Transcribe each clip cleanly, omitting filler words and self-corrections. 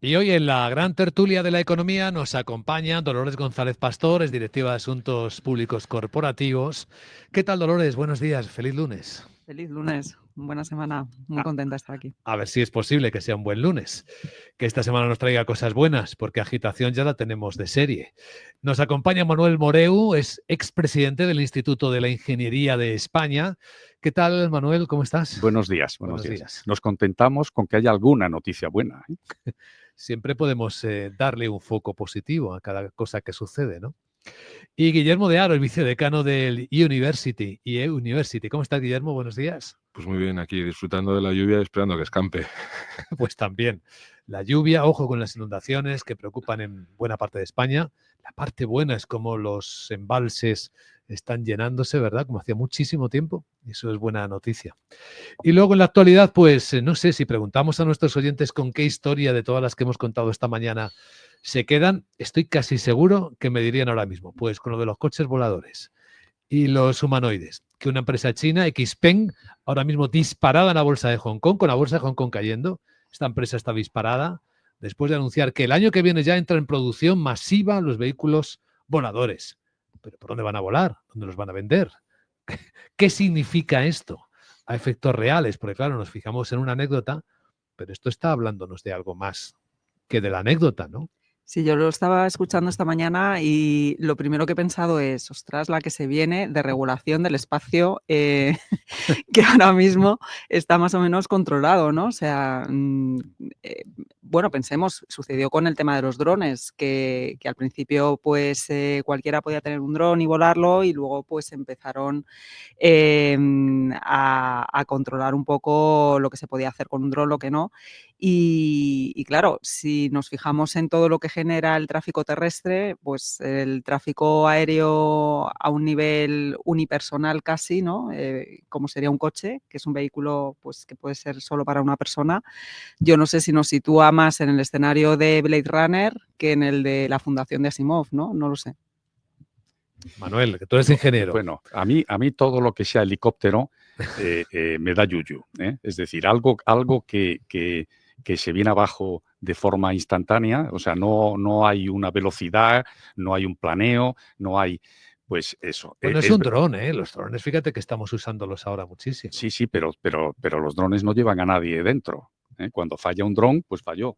Y hoy en la gran tertulia de la economía nos acompaña Dolores González Pastor, es directiva de Asuntos Públicos Corporativos. ¿Qué tal, Dolores? Buenos días, feliz lunes. Feliz lunes, buena semana, muy contenta de estar aquí. A ver si es posible que sea un buen lunes, que esta semana nos traiga cosas buenas, porque agitación ya la tenemos de serie. Nos acompaña Manuel Moreu, es expresidente del Instituto de la Ingeniería de España. ¿Qué tal, Manuel? ¿Cómo estás? Buenos días. Nos contentamos con que haya alguna noticia buena, ¿eh? Siempre podemos darle un foco positivo a cada cosa que sucede, ¿no? Y Guillermo de Haro, el vicedecano del University. ¿Cómo estás, Guillermo? Buenos días. Pues muy bien, aquí disfrutando de la lluvia y esperando que escampe. Pues también. La lluvia, ojo con las inundaciones que preocupan en buena parte de España. La parte buena es como los embalses están llenándose, ¿verdad? Como hacía muchísimo tiempo. Eso es buena noticia. Y luego en la actualidad, pues no sé si preguntamos a nuestros oyentes con qué historia de todas las que hemos contado esta mañana se quedan, estoy casi seguro que me dirían ahora mismo, pues con lo de los coches voladores y los humanoides, que una empresa china, Xpeng, ahora mismo disparada en la bolsa de Hong Kong, con la bolsa de Hong Kong cayendo, esta empresa está disparada después de anunciar que el año que viene ya entra en producción masiva los vehículos voladores. ¿Pero por dónde van a volar? ¿Dónde los van a vender? ¿Qué significa esto a efectos reales? Porque claro, nos fijamos en una anécdota, pero esto está hablándonos de algo más que de la anécdota, ¿no? Sí, yo lo estaba escuchando esta mañana y lo primero que he pensado es, ostras, la que se viene de regulación del espacio que ahora mismo está más o menos controlado, ¿no? O sea, bueno, pensemos, sucedió con el tema de los drones, que al principio pues cualquiera podía tener un dron y volarlo y luego pues empezaron a controlar un poco lo que se podía hacer con un dron, lo que no. Y claro, si nos fijamos en todo lo que genera el tráfico terrestre, pues el tráfico aéreo a un nivel unipersonal casi, ¿no? Como sería un coche, que es un vehículo pues, que puede ser solo para una persona. Yo no sé si nos sitúa más en el escenario de Blade Runner que en el de la Fundación de Asimov, ¿no? No lo sé. Manuel, que tú eres ingeniero. Bueno, a mí todo lo que sea helicóptero me da yuyu, ¿eh? Es decir, algo que se viene abajo de forma instantánea, o sea, no hay una velocidad, no hay un planeo, no hay, pues eso. Bueno, es un dron, ¿eh? Los drones, fíjate que estamos usándolos ahora muchísimo. Sí, pero los drones no llevan a nadie dentro, ¿eh? Cuando falla un dron, pues falló.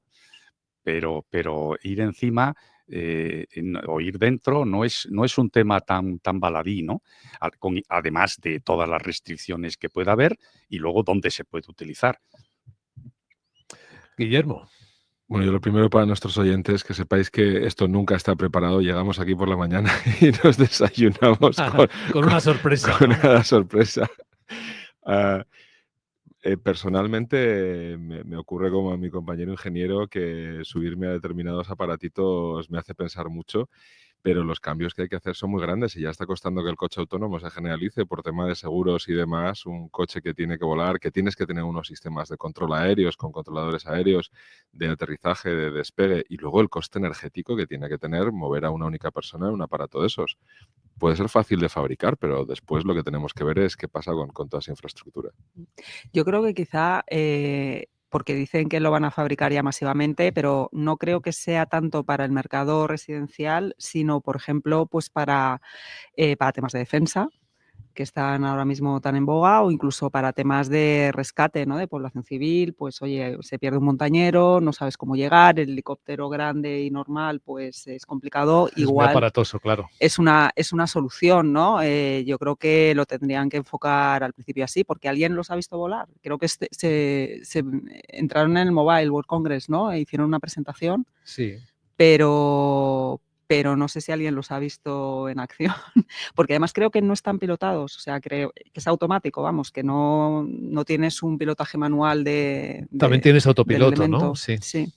Pero ir encima o ir dentro no es un tema tan baladí, ¿no? Además de todas las restricciones que pueda haber y luego dónde se puede utilizar. Guillermo. Bueno, yo lo primero para nuestros oyentes, que sepáis que esto nunca está preparado. Llegamos aquí por la mañana y nos desayunamos con una sorpresa. Con una sorpresa. Personalmente me ocurre como a mi compañero ingeniero que subirme a determinados aparatitos me hace pensar mucho, pero los cambios que hay que hacer son muy grandes y ya está costando que el coche autónomo se generalice por tema de seguros y demás. Un coche que tiene que volar, que tienes que tener unos sistemas de control aéreos con controladores aéreos, de aterrizaje, de despegue y luego el coste energético que tiene que tener mover a una única persona en un aparato de esos. Puede ser fácil de fabricar, pero después lo que tenemos que ver es qué pasa con toda esa infraestructura. Yo creo que quizá, porque dicen que lo van a fabricar ya masivamente, pero no creo que sea tanto para el mercado residencial, sino, por ejemplo, pues para temas de defensa, que están ahora mismo tan en boga, o incluso para temas de rescate, ¿no? De población civil, pues oye, se pierde un montañero, no sabes cómo llegar, el helicóptero grande y normal, pues es complicado. Es igual muy aparatoso, claro. Es una solución, ¿no? Yo creo que lo tendrían que enfocar al principio así, porque alguien los ha visto volar. Creo que se entraron en el Mobile World Congress, ¿no? E hicieron una presentación. Sí. Pero no sé si alguien los ha visto en acción, porque además creo que no están pilotados, o sea, creo que es automático, vamos, que no tienes un pilotaje manual También tienes autopiloto, ¿no? Sí.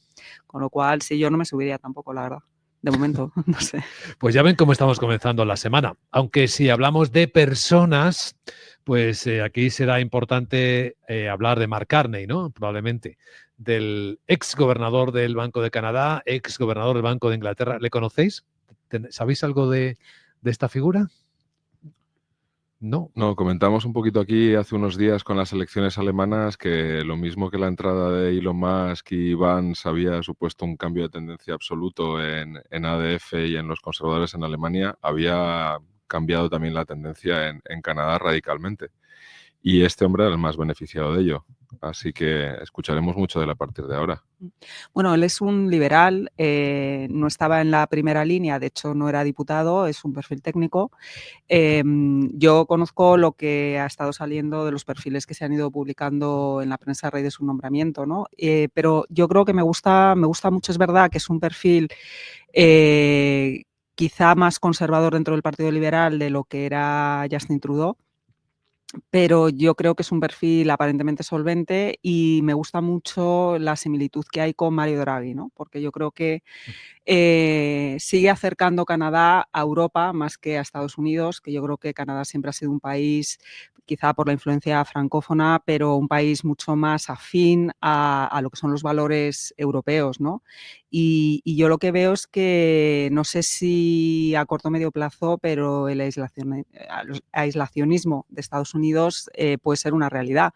Con lo cual, sí, yo no me subiría tampoco, la verdad. De momento, no sé. Pues ya ven cómo estamos comenzando la semana. Aunque si hablamos de personas, pues aquí será importante hablar de Mark Carney, ¿no? Probablemente. Del ex gobernador del Banco de Canadá, ex gobernador del Banco de Inglaterra. ¿Le conocéis? ¿Sabéis algo de esta figura? No. No, comentamos un poquito aquí hace unos días con las elecciones alemanas que lo mismo que la entrada de Elon Musk y Vance había supuesto un cambio de tendencia absoluto en ADF y en los conservadores en Alemania, había cambiado también la tendencia en Canadá radicalmente. Y este hombre era el más beneficiado de ello. Así que escucharemos mucho de él a partir de ahora. Bueno, él es un liberal, no estaba en la primera línea, de hecho no era diputado, es un perfil técnico. Yo conozco lo que ha estado saliendo de los perfiles que se han ido publicando en la prensa a raíz de su nombramiento, ¿no? Pero yo creo que me gusta mucho, es verdad que es un perfil quizá más conservador dentro del Partido Liberal de lo que era Justin Trudeau, pero yo creo que es un perfil aparentemente solvente y me gusta mucho la similitud que hay con Mario Draghi, ¿no? Porque yo creo que sigue acercando Canadá a Europa más que a Estados Unidos, que yo creo que Canadá siempre ha sido un país, quizá por la influencia francófona, pero un país mucho más afín a lo que son los valores europeos, ¿no? Y yo lo que veo es que, no sé si a corto o medio plazo, pero el aislacionismo de Estados Unidos puede ser una realidad.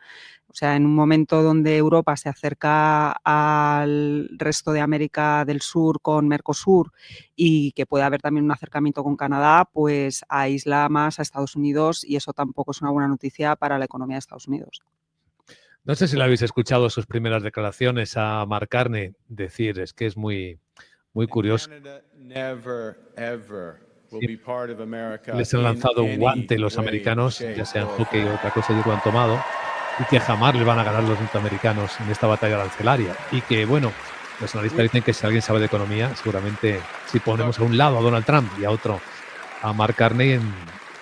O sea, en un momento donde Europa se acerca al resto de América del Sur con Mercosur y que puede haber también un acercamiento con Canadá, pues aísla más a Estados Unidos y eso tampoco es una buena noticia para la economía de Estados Unidos. No sé si lo habéis escuchado, sus primeras declaraciones a Mark Carney decir, es que es muy, muy curioso. Les han lanzado un guante los americanos, ya sea en hockey o otra cosa, ellos lo han tomado, y que jamás les van a ganar los norteamericanos en esta batalla arancelaria. Y que, bueno, los analistas dicen que si alguien sabe de economía, seguramente si ponemos a un lado a Donald Trump y a otro a Mark Carney,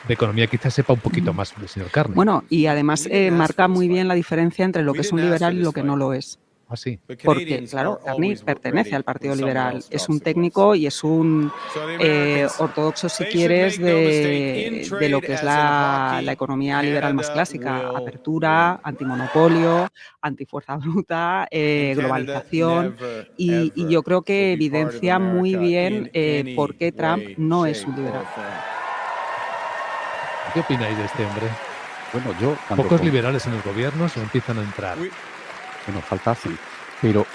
de economía quizás sepa un poquito más el señor Carney. Bueno, y además marca muy bien la diferencia entre lo que es un liberal y lo que no lo es. ¿Ah, sí? Porque, claro, Carney pertenece al Partido Liberal, es un técnico y es un ortodoxo, si quieres, de lo que es la economía liberal más clásica: apertura, antimonopolio, antifuerza bruta, globalización, y yo creo que evidencia muy bien por qué Trump no es un liberal. ¿Qué opináis de este hombre? Bueno, yo... ¿Pocos liberales en el gobierno se empiezan a entrar? Bueno, falta hacen. Pero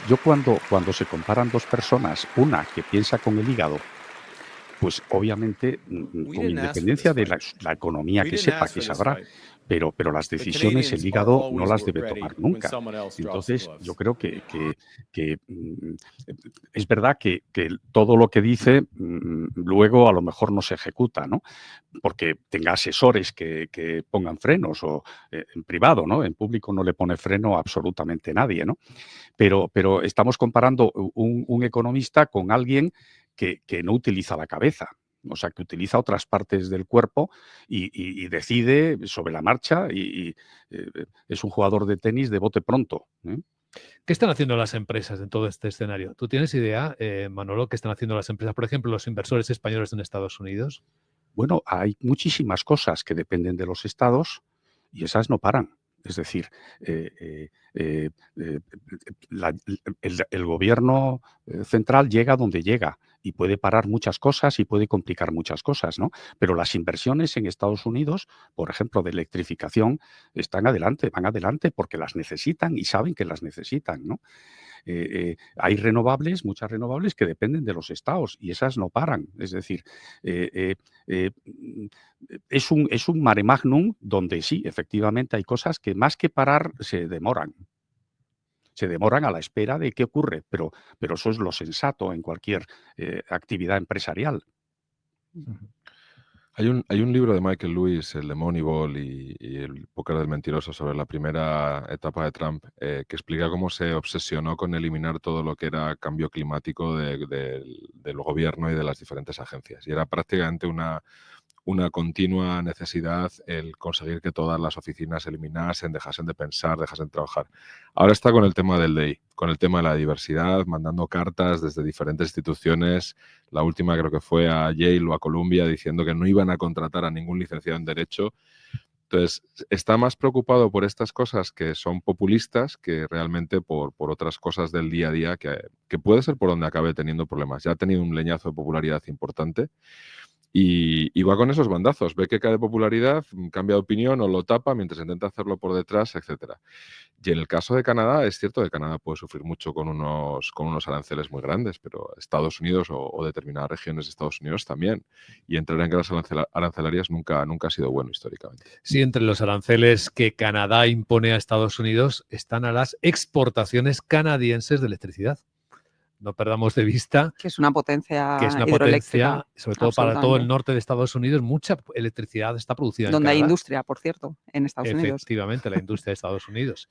yo cuando se comparan dos personas, una que piensa con el hígado, pues obviamente, con independencia de la economía que sepa, que sabrá, pero las decisiones el hígado no las debe tomar nunca. Entonces, yo creo que es verdad que todo lo que dice luego a lo mejor no se ejecuta, ¿no? Porque tenga asesores que pongan frenos, o en privado, ¿no? En público no le pone freno a absolutamente nadie, ¿no? Pero estamos comparando un economista con alguien que no utiliza la cabeza. O sea, que utiliza otras partes del cuerpo y decide sobre la marcha y es un jugador de tenis de bote pronto, ¿eh? ¿Qué están haciendo las empresas en todo este escenario? ¿Tú tienes idea, Manolo, qué están haciendo las empresas? Por ejemplo, los inversores españoles en Estados Unidos. Bueno, hay muchísimas cosas que dependen de los estados y esas no paran. Es decir, el gobierno central llega donde llega y puede parar muchas cosas y puede complicar muchas cosas, ¿no? Pero las inversiones en Estados Unidos, por ejemplo, de electrificación, van adelante porque las necesitan y saben que las necesitan, ¿no? Hay renovables, muchas renovables que dependen de los estados y esas no paran. Es decir, es un mare magnum donde sí, efectivamente hay cosas que más que parar se demoran. Se demoran a la espera de qué ocurre, pero eso es lo sensato en cualquier actividad empresarial. Hay un libro de Michael Lewis, el de Moneyball y el póker del mentiroso, sobre la primera etapa de Trump, que explica cómo se obsesionó con eliminar todo lo que era cambio climático del gobierno y de las diferentes agencias. Y era prácticamente una continua necesidad el conseguir que todas las oficinas se eliminasen, dejasen de pensar, dejasen de trabajar. Ahora está con el tema del DEI, con el tema de la diversidad, mandando cartas desde diferentes instituciones. La última creo que fue a Yale o a Columbia diciendo que no iban a contratar a ningún licenciado en Derecho. Entonces, está más preocupado por estas cosas que son populistas que realmente por otras cosas del día a día que puede ser por donde acabe teniendo problemas. Ya ha tenido un leñazo de popularidad importante. Y va con esos bandazos, ve que cae de popularidad, cambia de opinión o lo tapa mientras intenta hacerlo por detrás, etcétera. Y en el caso de Canadá, es cierto que Canadá puede sufrir mucho con unos aranceles muy grandes, pero Estados Unidos o determinadas regiones de Estados Unidos también. Y entrar en guerras arancelarias nunca ha sido bueno históricamente. Sí, entre los aranceles que Canadá impone a Estados Unidos están a las exportaciones canadienses de electricidad. No perdamos de vista Que es una potencia que es una hidroeléctrica, potencia, sobre todo para todo el absolutamente. norte de Estados Unidos, mucha electricidad está producida en Donde hay Canadá. industria, por cierto, en Estados Unidos. Efectivamente, la industria de Estados Unidos.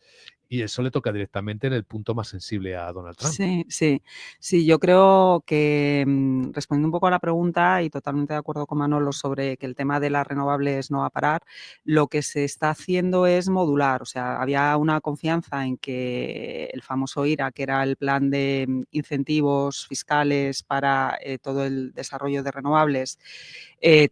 Y eso le toca directamente en el punto más sensible a Donald Trump. Sí, yo creo que respondiendo un poco a la pregunta y totalmente de acuerdo con Manolo sobre que el tema de las renovables no va a parar, lo que se está haciendo es modular, o sea, había una confianza en que el famoso IRA, que era el plan de incentivos fiscales para todo el desarrollo de renovables,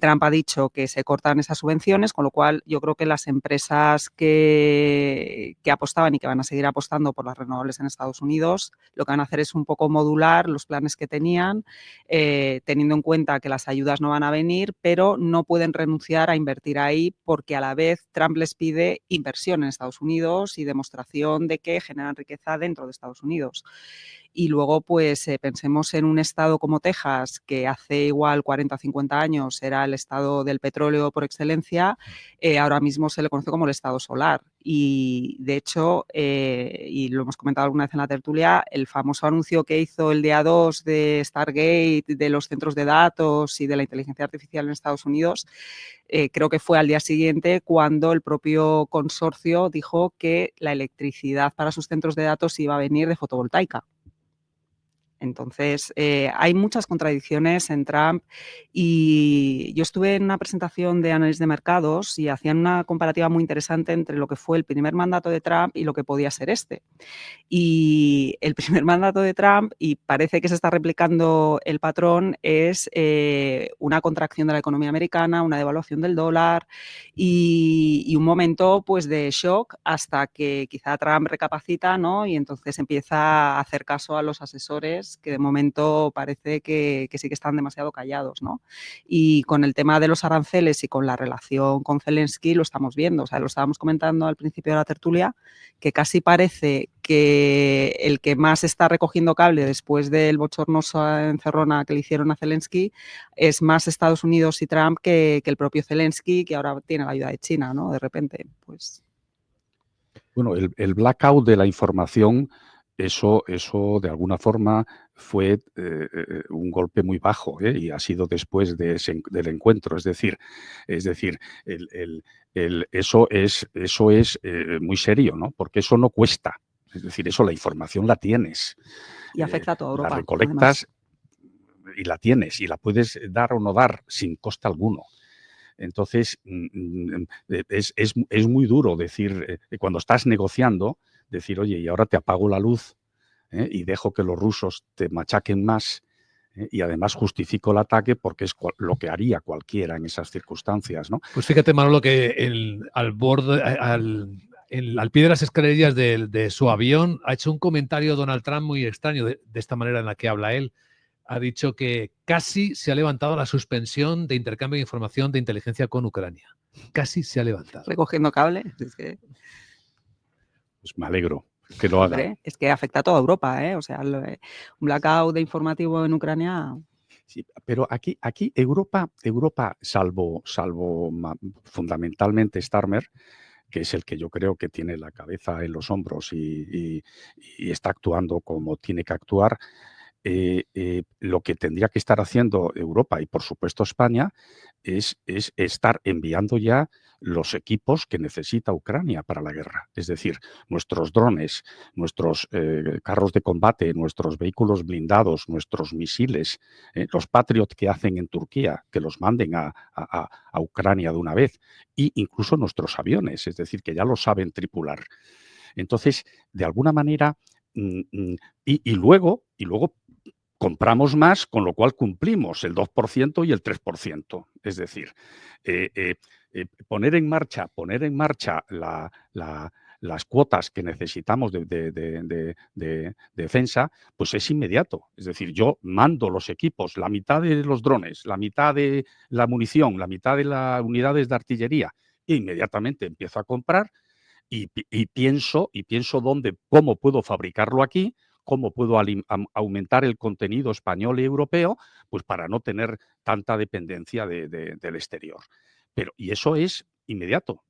Trump ha dicho que se cortan esas subvenciones, con lo cual yo creo que las empresas que apostaban y que van a seguir apostando por las renovables en Estados Unidos, lo que van a hacer es un poco modular los planes que tenían, teniendo en cuenta que las ayudas no van a venir, pero no pueden renunciar a invertir ahí porque a la vez Trump les pide inversión en Estados Unidos y demostración de que generan riqueza dentro de Estados Unidos. Y luego, pues pensemos en un estado como Texas, que hace igual 40 o 50 años era el estado del petróleo por excelencia, ahora mismo se le conoce como el estado solar. Y de hecho, y lo hemos comentado alguna vez en la tertulia, el famoso anuncio que hizo el día 2 de Stargate, de los centros de datos y de la inteligencia artificial en Estados Unidos, creo que fue al día siguiente cuando el propio consorcio dijo que la electricidad para sus centros de datos iba a venir de fotovoltaica. Entonces, hay muchas contradicciones en Trump y yo estuve en una presentación de análisis de mercados y hacían una comparativa muy interesante entre lo que fue el primer mandato de Trump y lo que podía ser este. Y el primer mandato de Trump, y parece que se está replicando el patrón, es una contracción de la economía americana, una devaluación del dólar y un momento pues de shock hasta que quizá Trump recapacita, ¿no? Y entonces empieza a hacer caso a los asesores que de momento parece que sí que están demasiado callados, ¿no? Y con el tema de los aranceles y con la relación con Zelensky lo estamos viendo, o sea, lo estábamos comentando al principio de la tertulia, que casi parece que el que más está recogiendo cable después del bochornoso encerrona que le hicieron a Zelensky es más Estados Unidos y Trump que el propio Zelensky, que ahora tiene la ayuda de China, ¿no? De repente, pues... Bueno, el blackout de la información, eso de alguna forma fue un golpe muy bajo, y ha sido después del encuentro. Es decir, eso es muy serio, ¿no? Porque eso no cuesta. Es decir, eso la información la tienes. Y afecta a toda Europa. La recolectas y la tienes y la puedes dar o no dar sin coste alguno. Entonces, es muy duro decir, cuando estás negociando, decir, oye, y ahora te apago la luz y dejo que los rusos te machaquen más y además justifico el ataque porque es lo que haría cualquiera en esas circunstancias, ¿no? Pues fíjate, Manolo, que al borde, al pie de las escalerillas de su avión ha hecho un comentario Donald Trump muy extraño de esta manera en la que habla él. Ha dicho que casi se ha levantado la suspensión de intercambio de información de inteligencia con Ucrania. Casi se ha levantado. Recogiendo cable. Es que... Pues me alegro que lo haga. Hombre, es que afecta a toda Europa, ¿eh? O sea, un blackout de informativo en Ucrania... Sí, pero aquí Europa, salvo fundamentalmente Starmer, que es el que yo creo que tiene la cabeza en los hombros y está actuando como tiene que actuar, lo que tendría que estar haciendo Europa y por supuesto España es estar enviando ya los equipos que necesita Ucrania para la guerra. Es decir, nuestros drones, nuestros carros de combate, nuestros vehículos blindados, nuestros misiles, los Patriot que hacen en Turquía, que los manden a Ucrania de una vez, e incluso nuestros aviones, es decir, que ya lo saben tripular. Entonces, de alguna manera, y luego compramos más, con lo cual cumplimos el 2% y el 3%. Es decir, poner en marcha las cuotas que necesitamos de defensa, pues es inmediato. Es decir, yo mando los equipos, la mitad de los drones, la mitad de la munición, la mitad de las unidades de artillería, e inmediatamente empiezo a comprar y pienso cómo puedo fabricarlo aquí, cómo puedo aumentar el contenido español y europeo, pues para no tener tanta dependencia del exterior. Y eso es inmediato.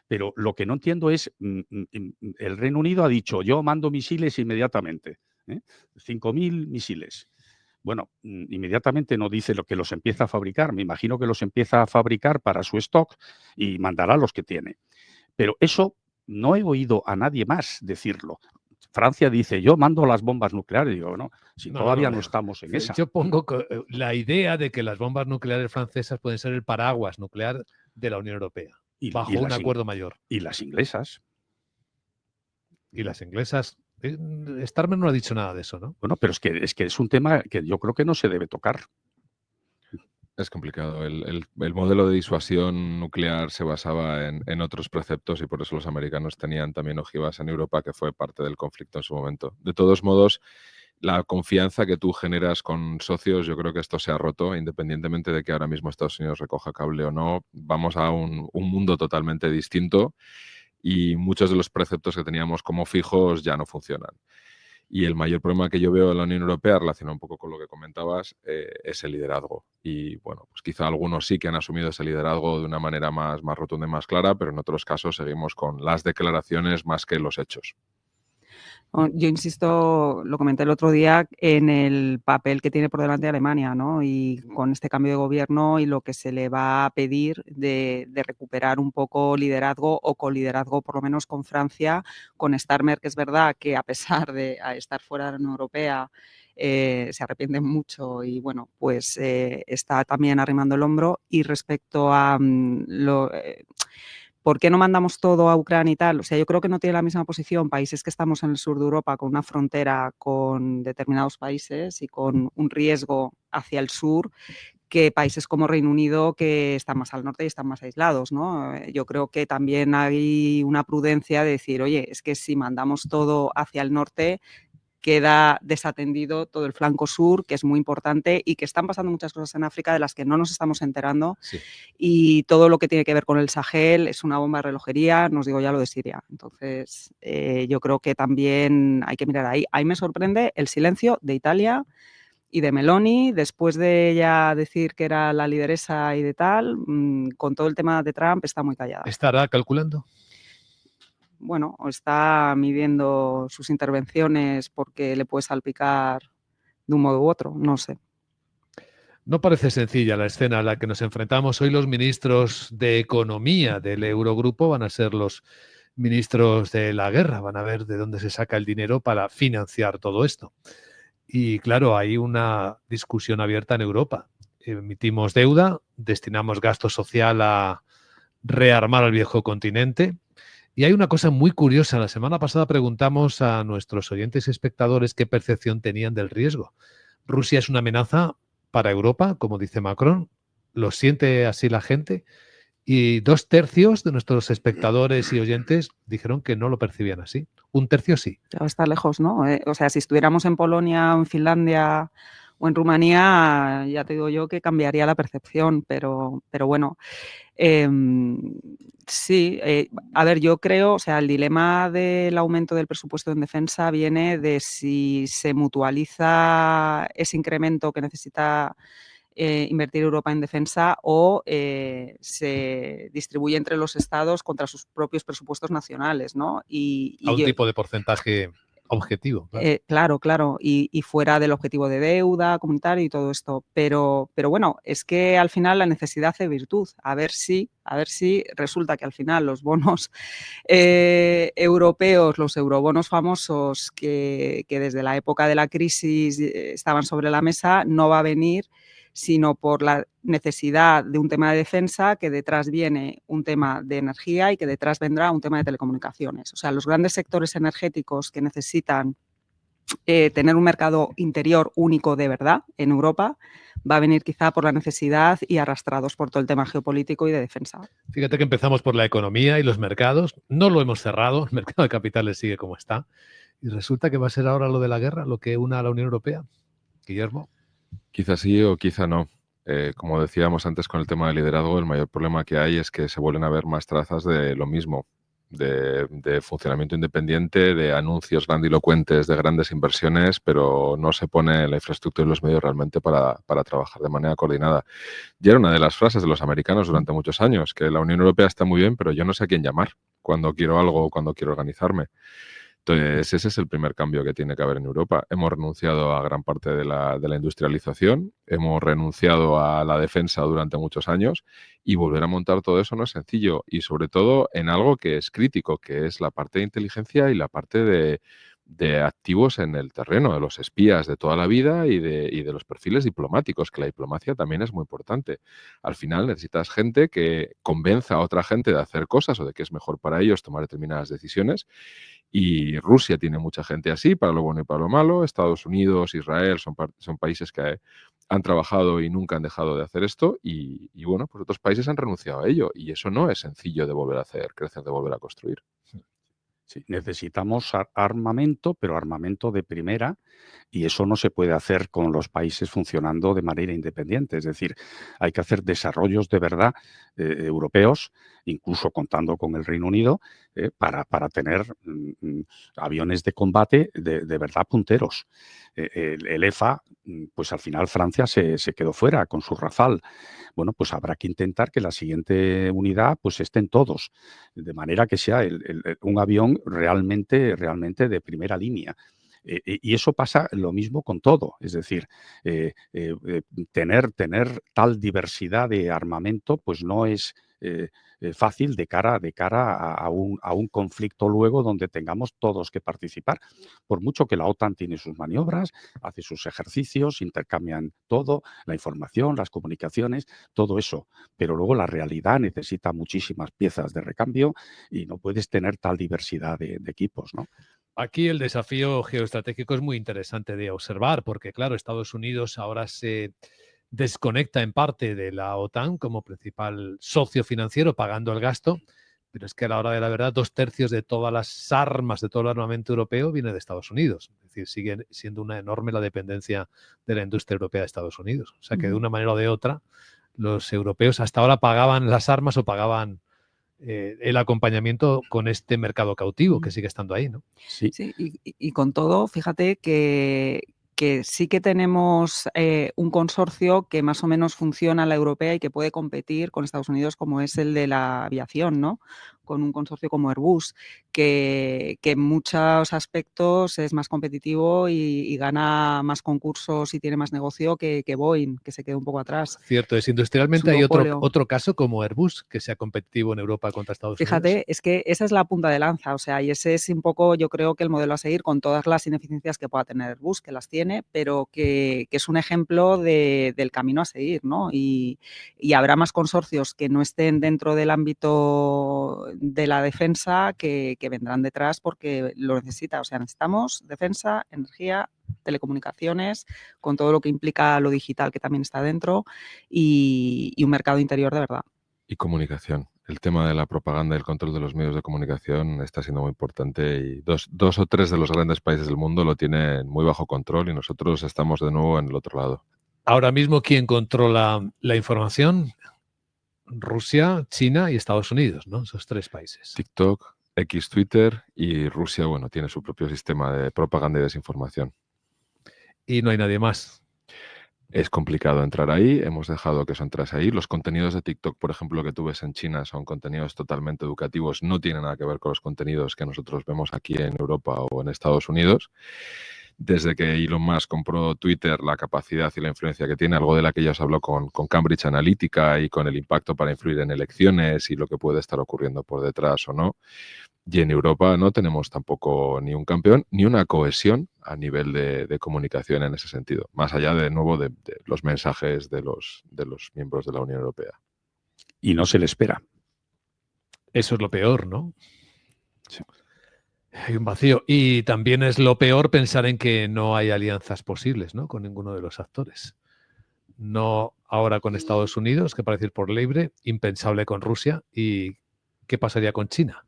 Pero lo que no entiendo es, el Reino Unido ha dicho, yo mando misiles inmediatamente, 5.000 misiles. Bueno, inmediatamente no dice lo que los empieza a fabricar. Me imagino que los empieza a fabricar para su stock y mandará los que tiene. Pero eso no he oído a nadie más decirlo. Francia dice, yo mando las bombas nucleares. Digo, no, si todavía no estamos en esa. Yo pongo la idea de que las bombas nucleares francesas pueden ser el paraguas nuclear de la Unión Europea, bajo un acuerdo mayor. Y las inglesas. Y las inglesas. Starmer no ha dicho nada de eso, ¿no? Bueno, pero es que es un tema que yo creo que no se debe tocar. Es complicado. El modelo de disuasión nuclear se basaba en otros preceptos y por eso los americanos tenían también ojivas en Europa, que fue parte del conflicto en su momento. De todos modos, la confianza que tú generas con socios, yo creo que esto se ha roto, independientemente de que ahora mismo Estados Unidos recoja cable o no. Vamos a un mundo totalmente distinto y muchos de los preceptos que teníamos como fijos ya no funcionan. Y el mayor problema que yo veo en la Unión Europea, relacionado un poco con lo que comentabas, es el liderazgo. Y bueno, pues quizá algunos sí que han asumido ese liderazgo de una manera más rotunda y más clara, pero en otros casos seguimos con las declaraciones más que los hechos. Yo insisto, lo comenté el otro día, en el papel que tiene por delante Alemania, ¿no? Y con este cambio de gobierno y lo que se le va a pedir de recuperar un poco liderazgo o coliderazgo, por lo menos con Francia, con Starmer, que es verdad que a pesar de estar fuera de la Unión Europea, se arrepienten mucho y bueno, pues está también arrimando el hombro. Y respecto a ¿por qué no mandamos todo a Ucrania y tal? O sea, yo creo que no tiene la misma posición países que estamos en el sur de Europa con una frontera con determinados países y con un riesgo hacia el sur que países como Reino Unido que están más al norte y están más aislados, ¿no? Yo creo que también hay una prudencia de decir, oye, es que si mandamos todo hacia el norte queda desatendido todo el flanco sur, que es muy importante y que están pasando muchas cosas en África de las que no nos estamos enterando. Sí. Y todo lo que tiene que ver con el Sahel es una bomba de relojería, no os digo ya lo de Siria. Entonces, yo creo que también hay que mirar ahí. Ahí me sorprende el silencio de Italia y de Meloni, después de ella decir que era la lideresa y de tal, con todo el tema de Trump está muy callada. ¿Estará calculando? Bueno, o está midiendo sus intervenciones porque le puede salpicar de un modo u otro, no sé. No parece sencilla la escena a la que nos enfrentamos. Hoy los ministros de Economía del Eurogrupo van a ser los ministros de la guerra, van a ver de dónde se saca el dinero para financiar todo esto. Y claro, hay una discusión abierta en Europa. Emitimos deuda, destinamos gasto social a rearmar al viejo continente. Y hay una cosa muy curiosa. La semana pasada preguntamos a nuestros oyentes y espectadores qué percepción tenían del riesgo. Rusia es una amenaza para Europa, como dice Macron. ¿Lo siente así la gente? Y 2/3 de nuestros espectadores y oyentes dijeron que no lo percibían así. 1/3 sí. Está lejos, ¿no? O sea, si estuviéramos en Polonia o en Finlandia o en Rumanía, ya te digo yo que cambiaría la percepción, pero bueno. Sí, a ver, yo creo, o sea, el dilema del aumento del presupuesto en defensa viene de si se mutualiza ese incremento que necesita invertir Europa en defensa o se distribuye entre los estados contra sus propios presupuestos nacionales, ¿no? A un tipo de porcentaje objetivo. Claro. Claro, y fuera del objetivo de deuda comunitaria y todo esto. Pero bueno, es que al final la necesidad hace virtud. A ver si resulta que al final los bonos europeos, los eurobonos famosos que desde la época de la crisis estaban sobre la mesa, no va a venir sino por la necesidad de un tema de defensa, que detrás viene un tema de energía y que detrás vendrá un tema de telecomunicaciones. O sea, los grandes sectores energéticos que necesitan tener un mercado interior único de verdad en Europa va a venir quizá por la necesidad y arrastrados por todo el tema geopolítico y de defensa. Fíjate que empezamos por la economía y los mercados. No lo hemos cerrado, el mercado de capitales sigue como está. Y resulta que va a ser ahora lo de la guerra lo que una a la Unión Europea. Guillermo. Quizá sí o quizá no. Como decíamos antes con el tema del liderazgo, el mayor problema que hay es que se vuelven a ver más trazas de lo mismo, de funcionamiento independiente, de anuncios grandilocuentes, de grandes inversiones, pero no se pone la infraestructura y los medios realmente para trabajar de manera coordinada. Y era una de las frases de los americanos durante muchos años, que la Unión Europea está muy bien, pero yo no sé a quién llamar cuando quiero algo o cuando quiero organizarme. Entonces, ese es el primer cambio que tiene que haber en Europa. Hemos renunciado a gran parte de la industrialización, hemos renunciado a la defensa durante muchos años y volver a montar todo eso no es sencillo y sobre todo en algo que es crítico, que es la parte de inteligencia y la parte de activos en el terreno, de los espías de toda la vida y de los perfiles diplomáticos, que la diplomacia también es muy importante. Al final necesitas gente que convenza a otra gente de hacer cosas o de que es mejor para ellos tomar determinadas decisiones. Y Rusia tiene mucha gente así, para lo bueno y para lo malo. Estados Unidos, Israel son países que han trabajado y nunca han dejado de hacer esto. Y bueno, pues otros países han renunciado a ello. Y eso no es sencillo de volver a hacer, crecer, de volver a construir. Sí, necesitamos armamento, pero armamento de primera, y eso no se puede hacer con los países funcionando de manera independiente. Es decir, hay que hacer desarrollos de verdad europeos, incluso contando con el Reino Unido, para tener aviones de combate de verdad punteros. El EFA, pues al final Francia se quedó fuera con su Rafale. Bueno, pues habrá que intentar que la siguiente unidad pues estén todos, de manera que sea un avión realmente de primera línea. Y eso pasa lo mismo con todo, es decir, tener tal diversidad de armamento pues no es fácil de cara a un conflicto luego donde tengamos todos que participar. Por mucho que la OTAN tiene sus maniobras, hace sus ejercicios, intercambian todo, la información, las comunicaciones, todo eso, pero luego la realidad necesita muchísimas piezas de recambio y no puedes tener tal diversidad de equipos, ¿no? Aquí el desafío geoestratégico es muy interesante de observar porque, claro, Estados Unidos ahora se desconecta en parte de la OTAN como principal socio financiero pagando el gasto, pero es que a la hora de la verdad 2/3 de todas las armas, de todo el armamento europeo viene de Estados Unidos. Es decir, sigue siendo una enorme la dependencia de la industria europea de Estados Unidos. O sea que de una manera o de otra los europeos hasta ahora pagaban las armas o pagaban el acompañamiento con este mercado cautivo que sigue estando ahí, ¿no? Sí. Sí, y con todo, fíjate que sí que tenemos un consorcio que más o menos funciona en la europea y que puede competir con Estados Unidos, como es el de la aviación, ¿no? Con un consorcio como Airbus, que en muchos aspectos es más competitivo y gana más concursos y tiene más negocio que Boeing, que se quedó un poco atrás. Cierto, es Es industrialmente un hay duopolio. otro caso como Airbus que sea competitivo en Europa contra Estados Unidos. Fíjate, es que esa es la punta de lanza, o sea, y ese es un poco, yo creo que el modelo a seguir con todas las ineficiencias que pueda tener Airbus, que las tiene, pero que es un ejemplo del camino a seguir, ¿no? Y habrá más consorcios que no estén dentro del ámbito de la defensa que vendrán detrás porque lo necesita, o sea, necesitamos defensa, energía, telecomunicaciones, con todo lo que implica lo digital que también está dentro y un mercado interior de verdad. Y comunicación. El tema de la propaganda y el control de los medios de comunicación está siendo muy importante y dos o tres de los grandes países del mundo lo tienen muy bajo control y nosotros estamos de nuevo en el otro lado. Ahora mismo, ¿quién controla la información? Rusia, China y Estados Unidos, ¿no? Esos tres países. TikTok, X Twitter y Rusia, bueno, tiene su propio sistema de propaganda y desinformación. Y no hay nadie más. Es complicado entrar ahí, hemos dejado que eso entrase ahí. Los contenidos de TikTok, por ejemplo, que tú ves en China son contenidos totalmente educativos, no tienen nada que ver con los contenidos que nosotros vemos aquí en Europa o en Estados Unidos. Desde que Elon Musk compró Twitter, la capacidad y la influencia que tiene, algo de la que ya os habló con Cambridge Analytica y con el impacto para influir en elecciones y lo que puede estar ocurriendo por detrás o no. Y en Europa no tenemos tampoco ni un campeón ni una cohesión a nivel de comunicación en ese sentido, más allá de nuevo de los mensajes de los miembros de la Unión Europea. Y no se le espera. Eso es lo peor, ¿no? Sí. Hay un vacío. Y también es lo peor pensar en que no hay alianzas posibles, ¿no? Con ninguno de los actores. No ahora con Estados Unidos, que parece ir por libre, impensable con Rusia. ¿Y qué pasaría con China?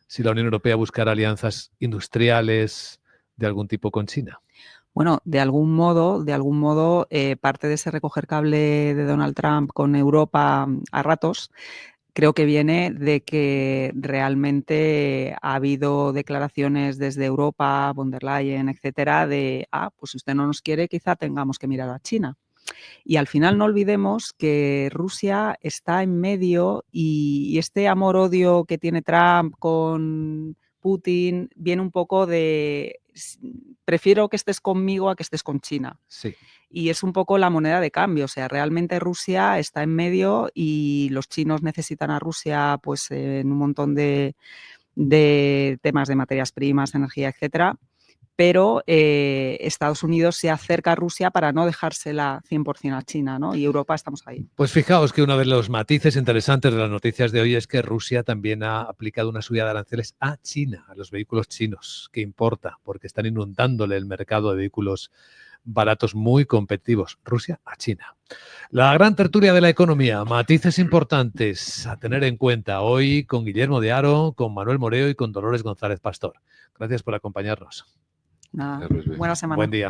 Si la Unión Europea buscara alianzas industriales de algún tipo con China. Bueno, de algún modo, parte de ese recoger cable de Donald Trump con Europa a ratos, creo que viene de que realmente ha habido declaraciones desde Europa, von der Leyen, etcétera, de, pues si usted no nos quiere, quizá tengamos que mirar a China. Y al final no olvidemos que Rusia está en medio y este amor-odio que tiene Trump con Putin viene un poco de prefiero que estés conmigo a que estés con China. Sí. Y es un poco la moneda de cambio, o sea, realmente Rusia está en medio y los chinos necesitan a Rusia pues en un montón de temas de materias primas, energía, etcétera. Pero Estados Unidos se acerca a Rusia para no dejársela 100% a China, ¿no? Y Europa estamos ahí. Pues fijaos que uno de los matices interesantes de las noticias de hoy es que Rusia también ha aplicado una subida de aranceles a China, a los vehículos chinos, que importa, porque están inundándole el mercado de vehículos baratos muy competitivos. Rusia a China. La gran tertulia de la economía, matices importantes a tener en cuenta hoy con Guillermo de Haro, con Manuel Moreo y con Dolores González Pastor. Gracias por acompañarnos. Nada, Gracias, Luis. buena semana. Buen día.